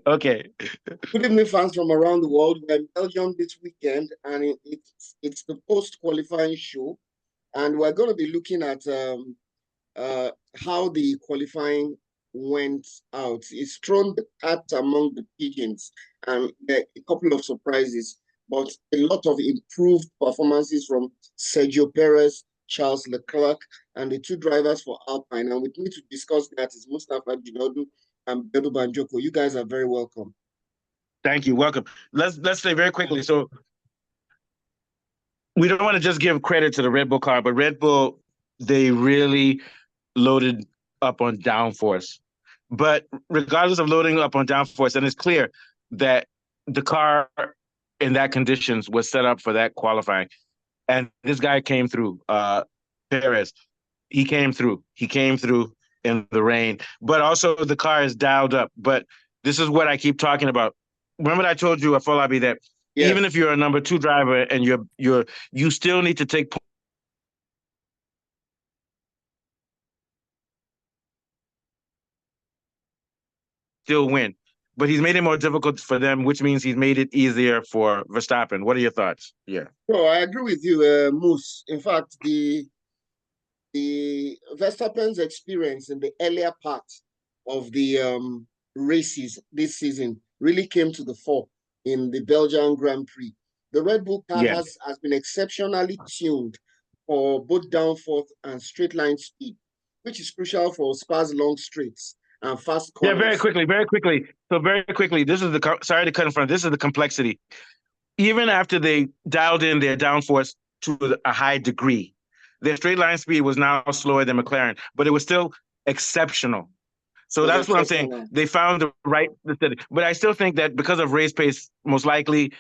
Okay. Good evening, fans from around the world. We're in Belgium this weekend, and it's the post-qualifying show, and we're going to be looking at uh, how the qualifying went out. It's thrown the cat among the pigeons, and there are a couple of surprises, but a lot of improved performances from Sergio Perez, Charles Leclerc, and the two drivers for Alpine. And with me to discuss that is Mustafa Jinodu and Bedu Banjoko. You guys are very welcome. Thank you. Welcome. Let's say very quickly. So we don't want to just give credit to the Red Bull car, but Red Bull, they really loaded up on downforce. But regardless of loading up on downforce, and it's clear that the car in that conditions was set up for that qualifying. And this guy came through, Perez. He came through. He came through in the rain. But also the car is dialed up. But this is what I keep talking about. Remember I told you, Afolabi, that even Yes. if you're a number two driver and you still need to take still win. But he's made it more difficult for them, which means he's made it easier for Verstappen. What are your thoughts? Yeah. So I agree with you, Moose. In fact, the Verstappen's experience in the earlier part of the races this season really came to the fore in the Belgian Grand Prix. The Red Bull car Yeah. has been exceptionally tuned for both downforce and straight line speed, which is crucial for Spa's long straights and fast Yeah, very corners. quickly, very quickly. So very quickly, this is sorry to cut in front. This is the complexity. Even after they dialed in their downforce to a high degree, their straight line speed was now slower than McLaren, but it was still exceptional. It So was that's what I'm saying. exceptional. They found the right, but I still think that because of race pace, most likely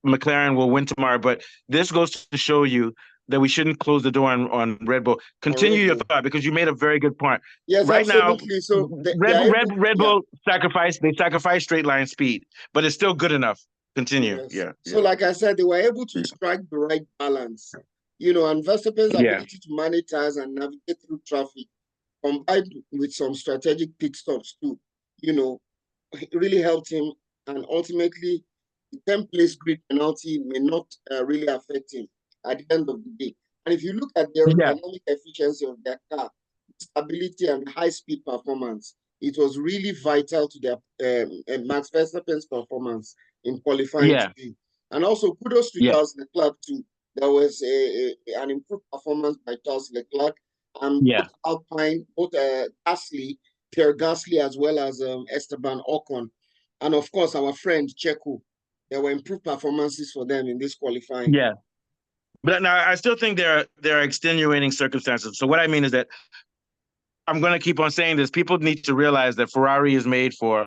McLaren will win tomorrow. But this goes to show you that we shouldn't close the door on Red Bull. On Continue Red your Bull. thought because you made a very good point. Yes, Right now, absolutely. So they are able, Red yeah. Bull sacrificed straight line speed, but it's still good enough. Continue. Yes. Yeah, So, yeah, like I said, they were able to strike the right balance, you know, and Verstappen's yeah, ability to manage tires and navigate through traffic, combined with some strategic pit stops too, you know, it really helped him. And ultimately, the 10th place grid penalty may not really affect him at the end of the day. And if you look at the yeah, aerodynamic efficiency of their car, stability and high speed performance, it was really vital to their Max Verstappen's performance in qualifying yeah, today. And also kudos to yeah, Charles Leclerc too. There was an improved performance by Charles Leclerc and both yeah. Alpine, both Gasly, Pierre Gasly, as well as Esteban Ocon, and of course our friend Checo. There were improved performances for them in this qualifying. Yeah. But now I still think there are extenuating circumstances. So what I mean is that I'm going to keep on saying this. People need to realize that Ferrari is made for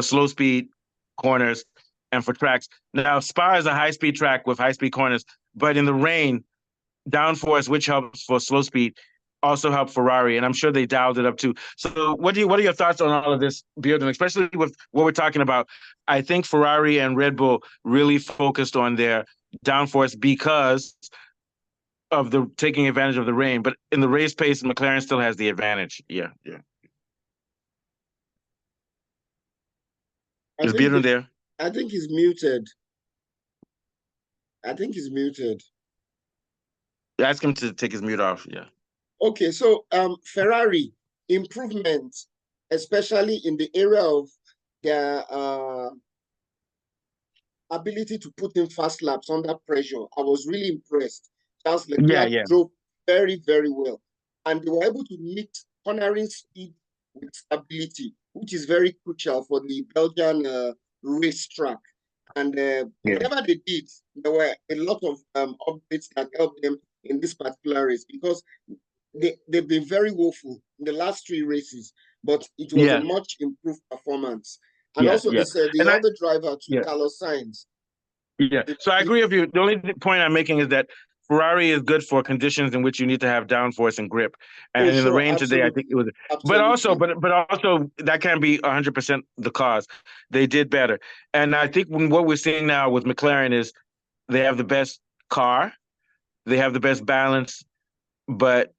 slow speed corners and for tracks. Now Spa is a high speed track with high speed corners, but in the rain, downforce, which helps for slow speed, also help Ferrari, and I'm sure they dialed it up too. So, what are your thoughts on all of this building, especially with what we're talking about? I think Ferrari and Red Bull really focused on their downforce because of the taking advantage of the rain, but in the race pace, McLaren still has the advantage. Yeah, yeah. I Is think Bearden the, there? I think he's muted. I think he's muted. Ask him to take his mute off. Yeah. Okay, so Ferrari improvement, especially in the area of their ability to put in fast laps under pressure. I was really impressed. Charles Yeah, Leclerc yeah, drove very, very well. And they were able to mix cornering speed with stability, which is very crucial for the Belgian racetrack. And yeah, whatever they did, there were a lot of updates that helped them in this particular race because they've been very woeful in the last three races, but it was a yeah, much improved performance. And yeah, also, yeah. the And I, other driver, too, yeah. Carlos Sainz, Yeah. the, So I the, agree with you. The only point I'm making is that Ferrari is good for conditions in which you need to have downforce and grip. oh, And in the sure, rain today, I think it absolutely, was, absolutely. but also that can't be 100% the cause. They did better. And I think what we're seeing now with McLaren is they have the best car, they have the best balance, but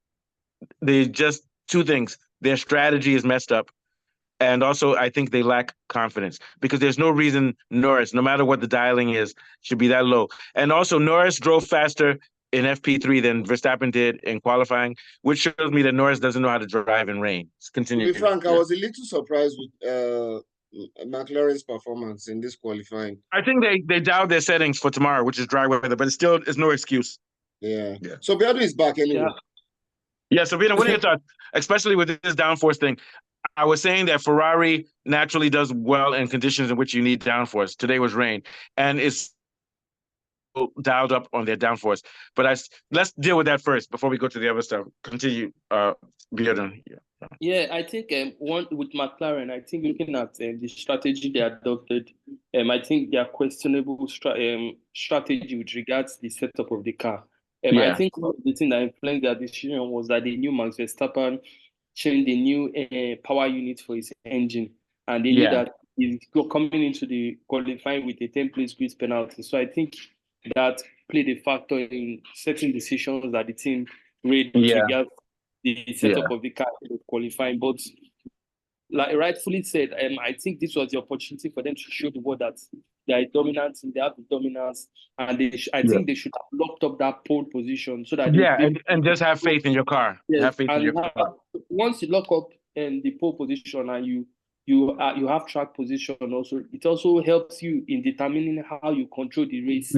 they just two things. their strategy is messed up. And also, I think they lack confidence because there's no reason Norris, no matter what the dialing is, should be that low. And also, Norris drove faster in FP3 than Verstappen did in qualifying, which shows me that Norris doesn't know how to drive in rain. To be frank, I was a little surprised with McLaren's performance in this qualifying. I think they dialed their settings for tomorrow, which is dry weather, but it's no excuse. Yeah. So Beardo is back anyway. Yeah, so what are your thoughts, especially with this downforce thing? I was saying that Ferrari naturally does well in conditions in which you need downforce. Today was rain, and it's dialed up on their downforce. But let's deal with that first before we go to the other stuff. Continue, Bearden. Yeah, I think one with McLaren, I think looking at the strategy they adopted, I think their questionable strategy with regards to the setup of the car. I think the thing that influenced their decision was that they knew Max Verstappen changed the new power unit for his engine, and they knew that he's coming into the qualifying with a 10-place grid penalty. So I think that played a factor in certain decisions that the team made with regards the setup of the car qualifying. But like rightfully said, I think this was the opportunity for them to show the world that they are dominant and they have the dominance, and I think they should have locked up that pole position so that and just have faith in your car. Yes, have faith in your car. Once you lock up the pole position and you have track position also, it also helps you in determining how you control the race,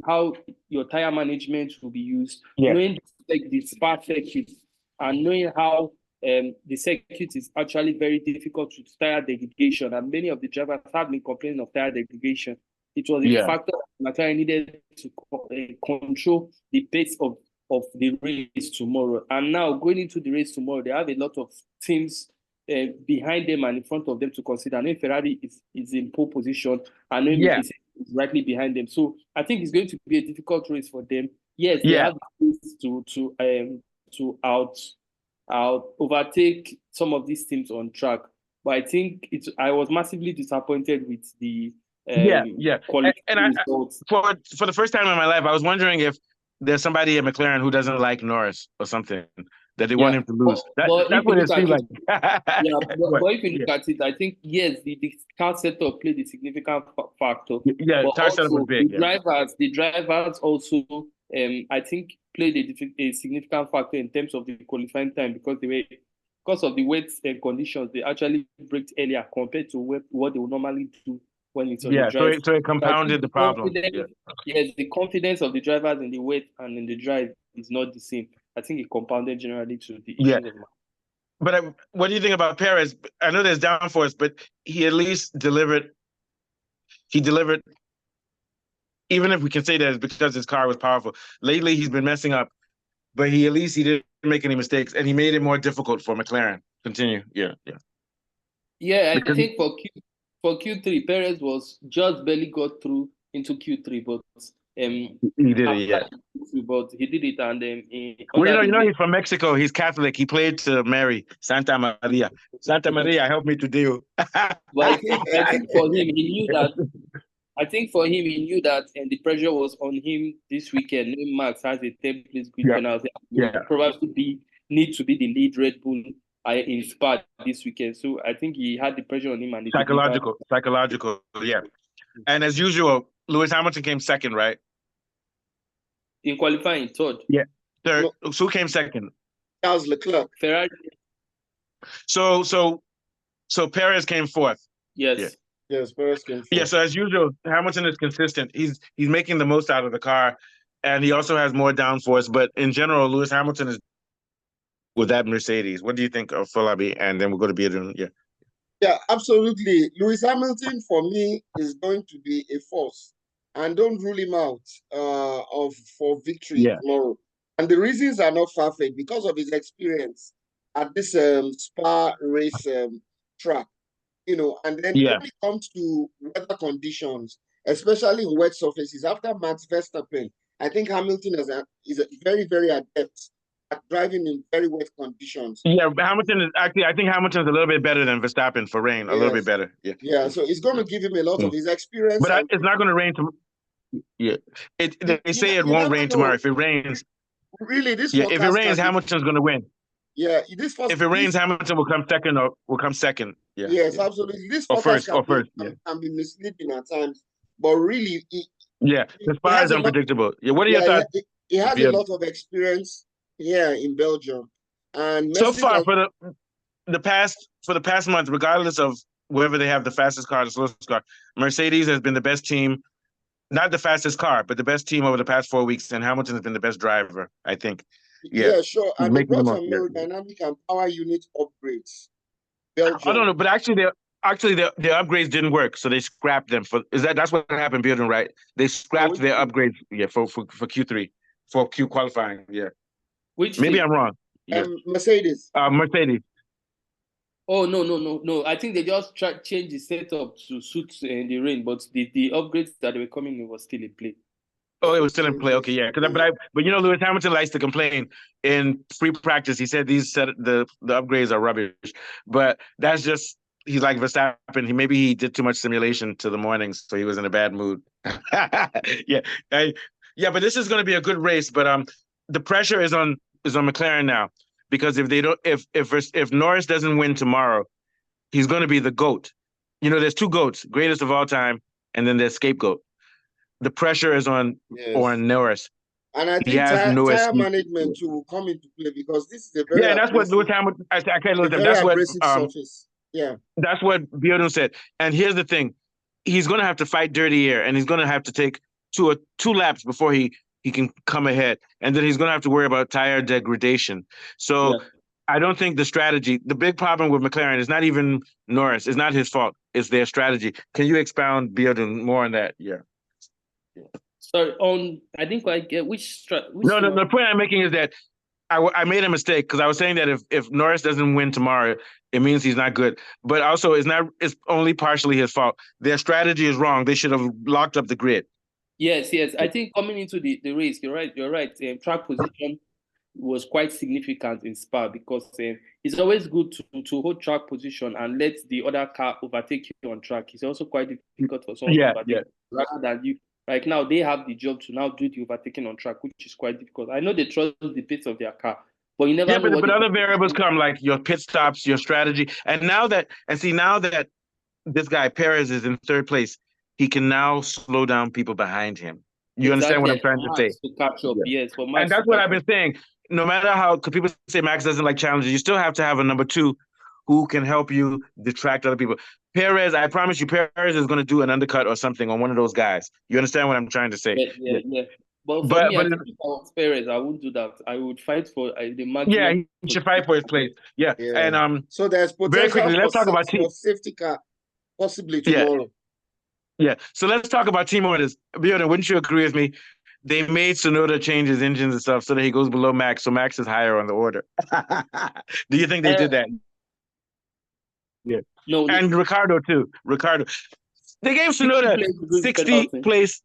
how your tire management will be used, knowing the spa circuit and knowing how the circuit is actually very difficult with tire degradation, and many of the drivers have been complaining of tire degradation. It was a factor that McLaren needed to control the pace of the race tomorrow. And now going into the race tomorrow, they have a lot of teams behind them and in front of them to consider. I know Ferrari is in pole position, and Mercedes is rightly behind them. So I think it's going to be a difficult race for them. Yes, they have the to overtake some of these teams on track. But I think I was massively disappointed with the quality results. For the first time in my life, I was wondering if there's somebody at McLaren who doesn't like Norris or something, that they want him to lose. That's what it seems like. But if you look at it, I think, yes, the car setup played a significant factor. Yeah, car setup was big. The drivers also, I think, played a significant factor in terms of the qualifying time because of the wet conditions. They actually braked earlier compared to what they would normally do when it's on the drive. So it compounded the problem. Yes, the confidence of the drivers in the wet and in the drive is not the same. I think it compounded generally to the issue. But what do you think about Perez? I know there's downforce, but he at least delivered. He delivered, even if we can say that it's because his car was powerful. Lately, he's been messing up, but he didn't make any mistakes, and he made it more difficult for McLaren. Continue. Yeah, I think for Q3, Perez was just barely got through into Q3, but he did it, but he did it, and he's from Mexico. He's Catholic. He played to Mary, Santa Maria. Santa Maria, help me to deal. But I think for him, he knew that. I think for him, he knew that, and the pressure was on him this weekend. Knowing Max has a 10-place grid penalty, probably need to be the lead Red Bull in Spa this weekend. So I think he had the pressure on him, and psychological, yeah. And as usual, Lewis Hamilton came second, right? In qualifying, third. Yeah, third. So who came second? Charles Leclerc. Ferrari. So Perez came fourth. Yes. Yes, Perez came fourth. Yeah, so as usual, Hamilton is consistent. He's making the most out of the car, and he also has more downforce. But in general, Lewis Hamilton is with that Mercedes. What do you think of Falabi? And then we'll go to Bearden. Yeah, absolutely. Lewis Hamilton, for me, is going to be a force. And don't rule him out for victory tomorrow. And the reasons are not far-fetched because of his experience at this Spa race track. And then when it comes to weather conditions, especially in wet surfaces, after Max Verstappen, I think Hamilton is a very, very adept at driving in very wet conditions. Yeah, Hamilton is actually, I think Hamilton's a little bit better than Verstappen for rain, a little bit better. Yeah, so it's going to give him a lot of his experience. But it's not going to rain tomorrow. They say it won't rain tomorrow. If it rains, really, this if it rains, Hamilton's going to win. Yeah, this first. If it rains, Hamilton will come second. Yeah. Yes, absolutely. This Or forecast first. can be misleading at times, but really, The he Spa has is a lot. unpredictable. Yeah. What are your Yeah, thoughts? he has a Yeah. lot of experience here in Belgium, and So Mercedes far for the past month, regardless of whether they have the fastest car or the slowest car, Mercedes has been the best team. Not the fastest car, but the best team over the past 4 weeks, and Hamilton has been the best driver, I think. Yeah, sure. He's And they making the brought most. some aerodynamic and power unit upgrades. I Belgium. don't know, but actually, the upgrades didn't work, so they scrapped them. That's what happened, Building, right? They scrapped their upgrades, for Q3 for Q qualifying. Yeah, Which maybe team? I'm wrong. Yeah, Mercedes. Mercedes. Oh no! I think they just changed the setup to suit the rain, but the upgrades that were coming in was still in play. Oh, it was still in play. Okay, yeah. But Lewis Hamilton likes to complain in free practice. He said the upgrades are rubbish, but that's just he's like Verstappen. Maybe he did too much simulation to the mornings, so he was in a bad mood. Yeah, but this is going to be a good race. But the pressure is on McLaren now because if Norris doesn't win tomorrow, he's going to be the GOAT. There's two GOATs, greatest of all time, and then there's scapegoat. The pressure is on Norris. And I think tire management will come into play because this is a very that's what Lewis Hamilton. I can't lose him. That's what surface. Yeah, that's what Biodun said. And here's the thing: he's going to have to fight dirty air, and he's going to have to take two laps before he can come ahead, and then he's going to have to worry about tire degradation. So. I don't think the big problem with McLaren is not even Norris. It's not his fault. It's their strategy. Can you expound, Biodun, more on that? Yeah. Sorry, I didn't quite get which. No, the point I'm making is that I made a mistake because I was saying that if Norris doesn't win tomorrow, it means he's not good. But also, it's only partially his fault. Their strategy is wrong. They should have locked up the grid. Yes. I think coming into the race, you're right. Track position was quite significant in Spa because it's always good to hold track position and let the other car overtake you on track. It's also quite difficult for someone to overtake rather than you. Like now, they have the job to now do the overtaking on track, which is quite difficult. I know they trust the pace of their car, but you never know. But other variables come like your pit stops, your strategy, and now that this guy Perez is in third place, he can now slow down people behind him. You understand what I'm trying to say? To catch up, yes. And that's what I've been saying. No matter how, because people say Max doesn't like challenges, you still have to have a number two who can help you detract other people. Perez, I promise you, Perez is going to do an undercut or something on one of those guys. You understand what I'm trying to say? Yeah. But for me, I think if I was Perez, I wouldn't do that. I would fight for the maximum. Yeah, he should fight for his place. Yeah. And so there's potential very quickly, let's talk about team safety car possibly tomorrow. Yeah. So let's talk about team orders. Bjorn, wouldn't you agree with me? They made Tsunoda change his engines and stuff so that he goes below Max, so Max is higher on the order. Do you think they did that? Yeah. No. And Ricardo too. They gave Tsunoda 60 place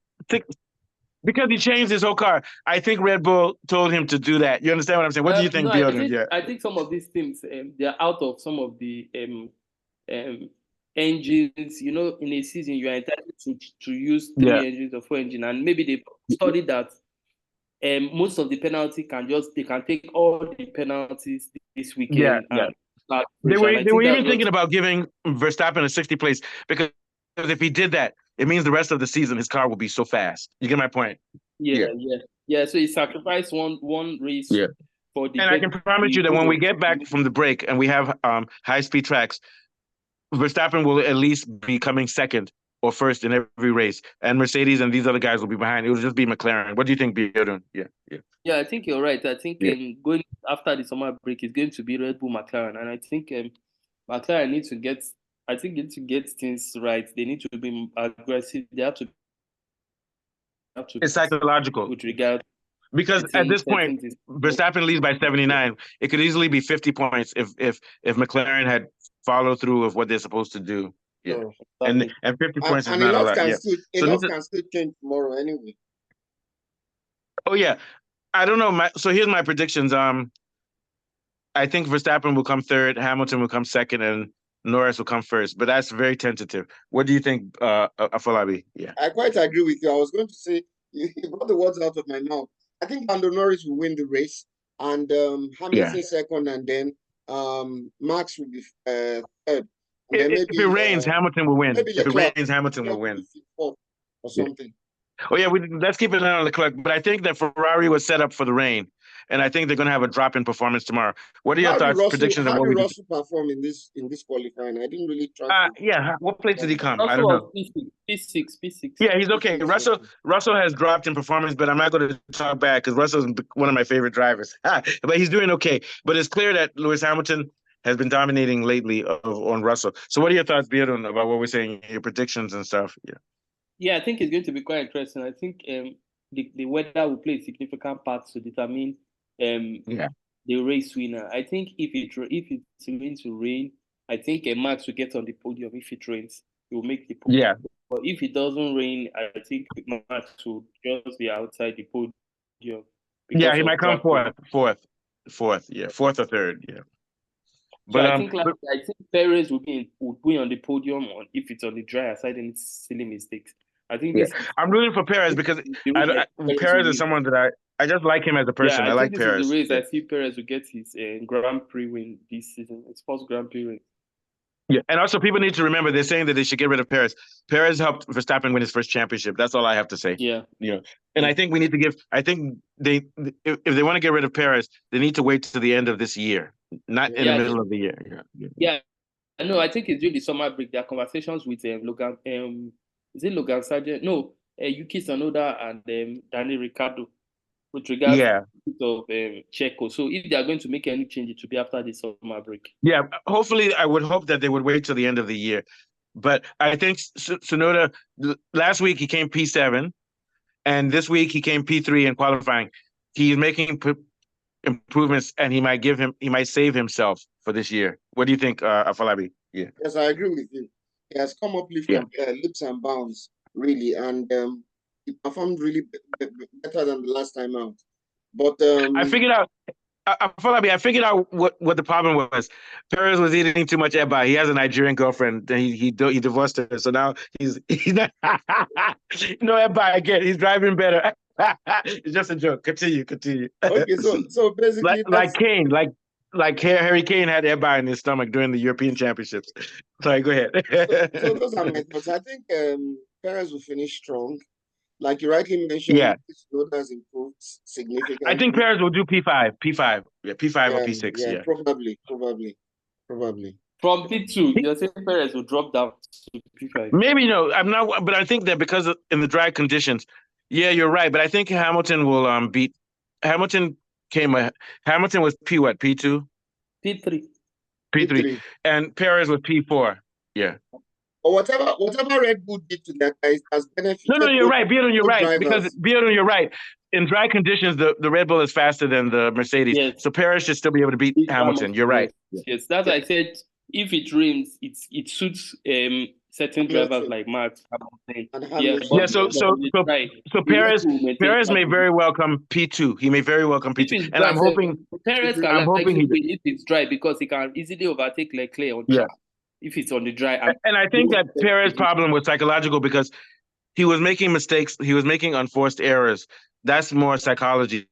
because he changed his whole car. I think Red Bull told him to do that. You understand what I'm saying? What do you think, Bjorn? I think some of these teams, they're out of some of the engines. In a season you are entitled to use 3 engines or 4 engines, and maybe they studied that most of the penalty they can take all the penalties this weekend. They were even thinking about giving Verstappen a 60 place because if he did that, it means the rest of the season his car will be so fast. You get my point? Yeah. So he sacrificed one race for the. And I can promise you that when we get back from the break and we have high speed tracks, Verstappen will at least be coming second or first in every race, and Mercedes and these other guys will be behind. It will just be McLaren. What do you think, Bjorn? Yeah, I think you're right. I think going after the summer break is going to be Red Bull McLaren, and I think McLaren needs to get things right. They need to be aggressive. They have to. It's psychological with regard because at this point, Verstappen leads by 79. It could easily be 50 points if McLaren had follow through of what they're supposed to do. Yeah, and 50 points is not a lot. Enough can still change tomorrow anyway. Oh yeah, I don't know. So here's my predictions. I think Verstappen will come third, Hamilton will come second, and Norris will come first. But that's very tentative. What do you think, Afolabi? Yeah, I quite agree with you. I was going to say you brought the words out of my mouth. I think Lando Norris will win the race. and Hamilton second, and then Max will be third. And then If it rains, Hamilton will win. maybe If it Leclerc, rains, Hamilton will Leclerc win. be fourth or something. Oh yeah, let's keep an eye on Leclerc. But I think that Ferrari was set up for the rain, and I think they're going to have a drop in performance tomorrow. What are your thoughts, predictions, and How what did we Russell perform in this qualifying? I didn't really track. Yeah, what place did he come? I Russell don't know. was P6. Yeah, he's okay. Russell has dropped in performance, but I'm not going to talk bad because Russell's one of my favorite drivers. But he's doing okay. But it's clear that Lewis Hamilton has been dominating lately on Russell. So what are your thoughts, Bjorn, about what we're saying, your predictions and stuff? Yeah, I think it's going to be quite interesting. I think the weather will play a significant part to determine the race winner. I think if it's going to rain, I think Max will get on the podium. If it rains, he will make the podium. Yeah. But if it doesn't rain, I think Max will just be outside the podium. Yeah, he might come fourth. Yeah, fourth or third. Yeah. But I think Perez will be on the podium if it's on the drier side and it's silly mistakes. I think I'm rooting for Perez because Perez is someone that I just like him as a person. I like Perez. The race, I see Perez will get his Grand Prix win this season. His first Grand Prix win. Yeah, and also people need to remember they're saying that they should get rid of Perez. Perez helped Verstappen win his first championship. That's all I have to say. Yeah. And I think we need to give. I think if they want to get rid of Perez, they need to wait to the end of this year, not in the middle of the year. Yeah. No, I think it's during the summer break. There are conversations with Logan. Is it Logan Sargent? No, Yuki Tsunoda and Daniel Ricciardo with regards to Checo. So if they are going to make any change, it will be after the summer break. Yeah, hopefully, I would hope that they would wait till the end of the year. But I think Tsunoda, last week he came P7, and this week he came P3 in qualifying. He's making improvements, and he might save himself for this year. What do you think, Afolabi? Yeah. Yes, I agree with you. He has come up leaps and bounds, really, and he performed really better than the last time out. But I figured out. I figured out what the problem was. Perez was eating too much eba. He has a Nigerian girlfriend. He divorced her, so now he's not no eba again. He's driving better. It's just a joke. Continue. Okay, so basically, like Harry Kane had eba in his stomach during the European Championships. Sorry, go ahead. so those are my thoughts. I think Perez will finish strong. Like you rightly mentioned, his load has improved significantly. I think Perez will do P5. Yeah, P5 or P6. Yeah, probably. From P2, you're saying Perez will drop down to P5. Maybe no, I'm not. But I think that because in the dry conditions, yeah, you're right. But I think Hamilton will beat. Hamilton was P what? P2. P3. And Perez was P4. Yeah. Or whatever Red Bull did to that guy has benefited. No, you're right. Bjorn, you're right. Because Bjorn, you're right. In dry conditions, the Red Bull is faster than the Mercedes. Yes. So Perez should still be able to beat Hamilton. You're right. Yes, that's why I said if it rains, it suits certain drivers like Max. So Perez may very well come P2. He may very well come P2. And I'm hoping Perez if it's dry because he can easily overtake Leclerc on track. If it's on the dry. And I think that Perez's problem was psychological because he was making mistakes. He was making unforced errors. That's more psychology.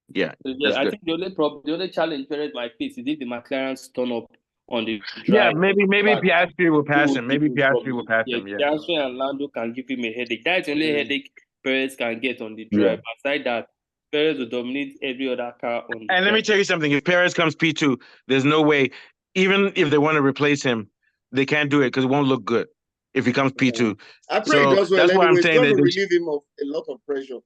Yeah. I think the only challenge Perez might face is if the McLarens turn up on the dry. Yeah, maybe Piastri will pass him. Maybe Piastri will pass him. Yeah. Piastri and Lando can give him a headache. That's the only headache Perez can get on the dry. Aside that, Perez will dominate every other car on. And let me tell you something. If Perez comes P2, there's no way, even if they want to replace him, they can't do it because it won't look good if he comes P2. I pray he does well. That's why I'm saying that relieve him of a lot of pressure.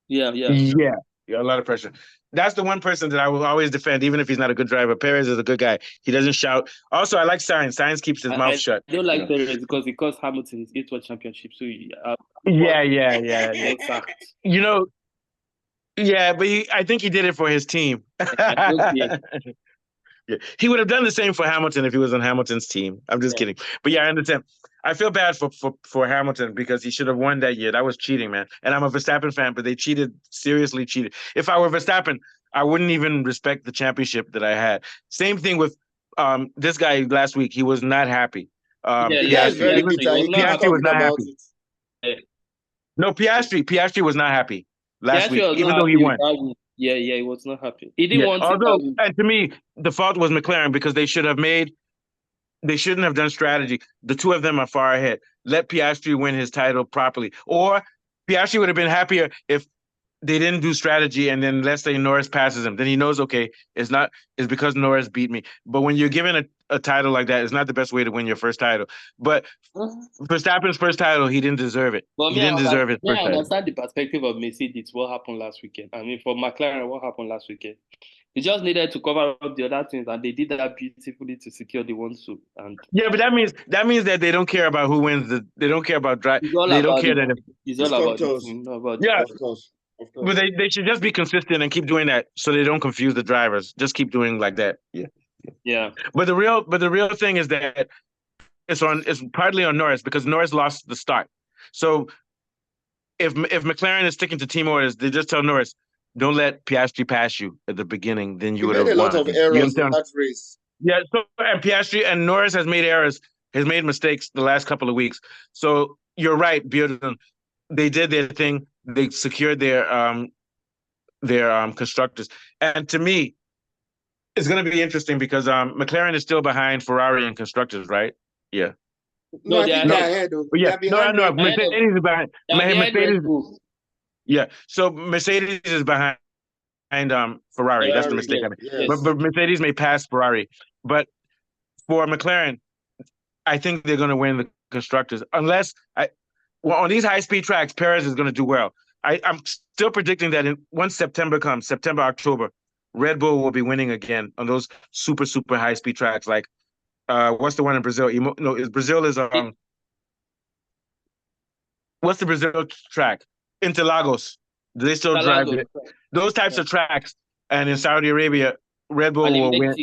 Yeah, a lot of pressure. That's the one person that I will always defend, even if he's not a good driver. Perez is a good guy. He doesn't shout. Also, I like Sainz. Sainz keeps his mouth shut. I don't like Perez because Hamilton is 8 World Championship. So yeah. You know, but I think he did it for his team. Yeah. He would have done the same for Hamilton if he was on Hamilton's team. I'm just kidding. But yeah, I understand. I feel bad for Hamilton because he should have won that year. That was cheating, man. And I'm a Verstappen fan, but they seriously cheated. If I were Verstappen, I wouldn't even respect the championship that I had. Same thing with this guy last week. He was not happy. Piastri was not happy. No, Piastri was not happy last Piastri week, was even not though he happy with won. that win. Yeah, he was not happy. He didn't Yeah, want it that although, win. and to me, the fault was McLaren because they shouldn't have done strategy. The two of them are far ahead. Let Piastri win his title properly. Or Piastri would have been happier if they didn't do strategy and then let's say Norris passes him. Then he knows, okay, it's because Norris beat me. But when you're given a title like that, it's not the best way to win your first title. But Verstappen's first title, he didn't deserve it. But He didn't deserve his first I title. understand the perspective of Mercedes, what happened last weekend. I mean, for McLaren, what happened last weekend? They just needed to cover up the other things, and they did that beautifully to secure the 1-2. And yeah, but that means that they don't care about who wins. They don't care about drive. it's all They don't about care it. that. It's all about the team, not about Yeah, Of course. but they should just be consistent and keep doing that so they don't confuse the drivers. Just keep doing like that. Yeah. Yeah. But the real thing is that it's partly on Norris because Norris lost the start. So if McLaren is sticking to team orders, they just tell Norris, don't let Piastri pass you at the beginning, then you would have made a lot won. of errors in that race. Yeah, so and Piastri and Norris has made errors, has made mistakes the last couple of weeks. So you're right, Bjorn. They did their thing. They secured their constructors. And to me, it's going to be interesting because McLaren is still behind Ferrari in constructors, right? Yeah. No, I think they're ahead. Yeah, no, Mercedes is behind. Mercedes. Yeah, so Mercedes is behind Ferrari. That's the mistake I made. Yes. But Mercedes may pass Ferrari. But for McLaren, I think they're going to win the constructors unless on these high-speed tracks, Perez is going to do well. I'm still predicting that once September comes, October, Red Bull will be winning again on those super, super high-speed tracks. Like, what's the one in Brazil? Brazil is what's the Brazil track? Interlagos. Do they still drive it? Those types of tracks. And in Saudi Arabia, Red Bull will win.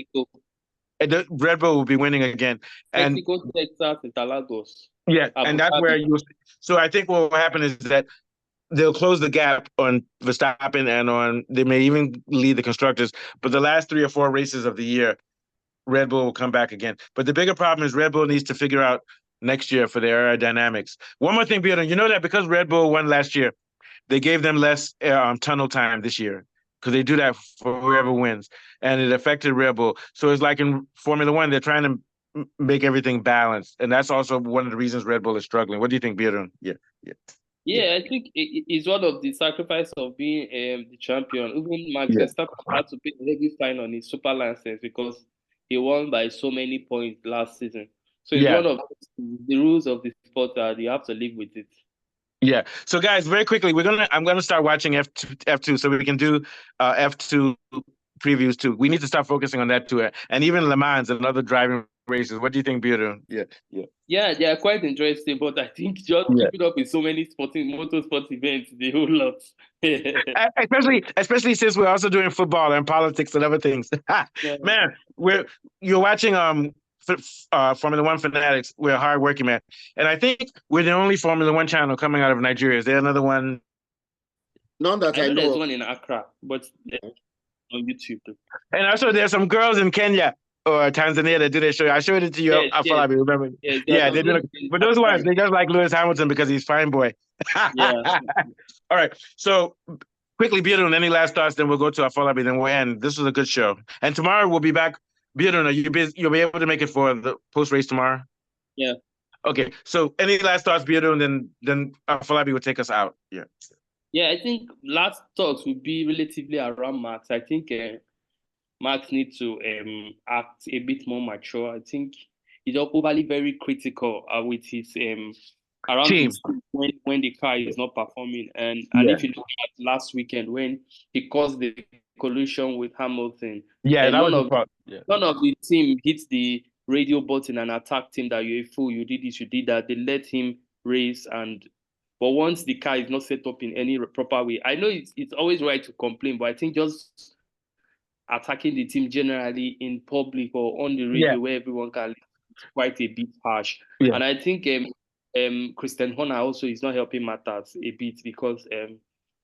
Red Bull will be winning again. Mexico, Texas, Interlagos. Yeah, and that's where so I think what will happen is that they'll close the gap on Verstappen and they may even lead the constructors. But the last 3 or 4 races of the year, Red Bull will come back again. But the bigger problem is Red Bull needs to figure out next year for their aerodynamics. One more thing, Bjorn, you know that because Red Bull won last year, they gave them less tunnel time this year because they do that for whoever wins. And it affected Red Bull. So it's like in Formula One, they're trying to make everything balanced. And that's also one of the reasons Red Bull is struggling. What do you think, Bjorn? Yeah, I think it's one of the sacrifice of being the champion. Even Max Verstappen had to pay a heavy fine on his super license because he won by so many points last season. So it's one of the rules of the sport that you have to live with it. Yeah. So guys, very quickly, I'm gonna start watching F2 so we can do F2 previews too. We need to start focusing on that too. And even Le Mans and other driving races. What do you think, Bjorn? Yeah, they are quite interesting, but I think just keeping up with so many motorsport events, the whole lot. especially since we're also doing football and politics and other things. Man, you're watching Formula One fanatics. We're hardworking, man, and I think we're the only Formula One channel coming out of Nigeria. Is there another one? None that I know. There's one in Accra, but on YouTube. And also, there's some girls in Kenya or Tanzania that do their show. I showed it to you. Yes. Remember? Yeah, they do. But those ones, they just like Lewis Hamilton because he's fine boy. All right. So quickly, Bjorn, any last thoughts? Then we'll go to Afolabi. Then we'll end. This was a good show. And tomorrow we'll be back. Bjorn, you'll be able to make it for the post race tomorrow? Yeah. Okay. So any last thoughts, Bjorn? Then Afolabi will take us out. Yeah. Yeah, I think last thoughts would be relatively around Max. I think Max needs to act a bit more mature. I think he's overly very critical with his around team when the car is not performing. And if you look at last weekend when he caused the collision with Hamilton, none of the team hits the radio button and attacked him that you're a fool, you did this, you did that. They let him race but once the car is not set up in any proper way, I know it's always right to complain, but I think just attacking the team generally in public or on the radio where everyone can listen is quite a bit harsh. And I think Christian Horner also is not helping matters a bit because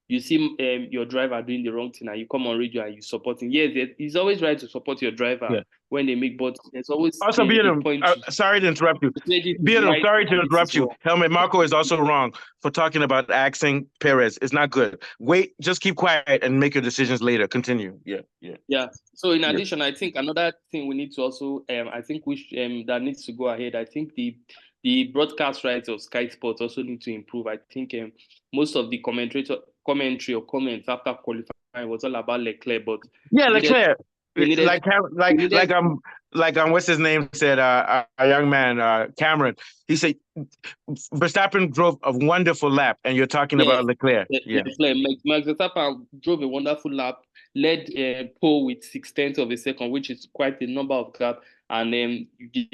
you see your driver doing the wrong thing and you come on radio and you support him. Yes, it's always right to support your driver when they make, but there's always also a point. Sorry to interrupt you. Right, sorry to interrupt you. Helmet Marco is also wrong for talking about axing Perez. It's not good. Wait, just keep quiet and make your decisions later. Continue. Yeah. So in addition, I think another thing we need to also, I think that needs to go ahead. I think the broadcast rights of Sky Sports also need to improve. I think most of the commentary or comments after qualifying was all about Leclerc, but Leclerc. What's his name said, a young man, Cameron. He said Verstappen drove a wonderful lap, and you're talking about Leclerc. Leclerc. Max Verstappen drove a wonderful lap, led pole with 0.6 of a second, which is quite a number of gap, and they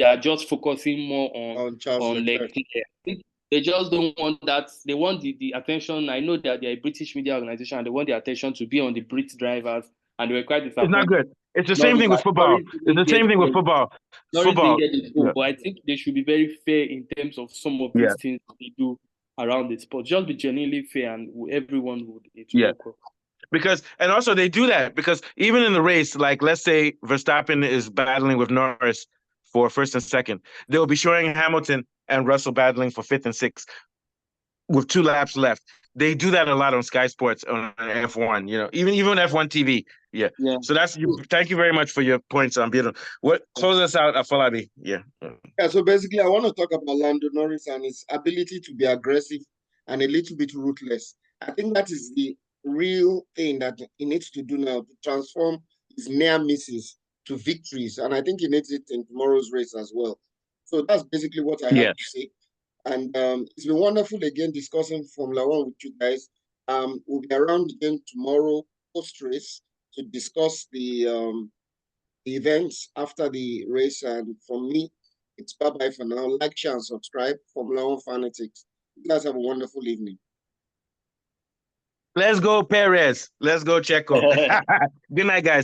are just focusing more on Leclerc. They just don't want that. They want the attention. I know that they're a British media organization, and they want the attention to be on the Brit drivers, and they were quite disappointed. It's not good. It's the same thing with football. It's the same thing with football. But I think they should be very fair in terms of some of these things they do around the sport. Just be genuinely fair, and everyone would. Because, and also they do that because even in the race, like let's say Verstappen is battling with Norris for first and second, they'll be showing Hamilton and Russell battling for fifth and sixth with 2 laps left. They do that a lot on Sky Sports on F1, even F1 TV. Yeah. So thank you very much for your points on Beaton. Close us out, Afolabi. Yeah. So basically I want to talk about Lando Norris and his ability to be aggressive and a little bit ruthless. I think that is the real thing that he needs to do now to transform his near misses to victories. And I think he needs it in tomorrow's race as well. So that's basically what I have to say. And it's been wonderful again discussing Formula One with you guys. We'll be around again tomorrow post-race to discuss the events after the race. And from me, it's bye-bye for now. Like, share, and subscribe. Formula One Fanatics. You guys have a wonderful evening. Let's go, Perez. Let's go, Checo. Good night, guys.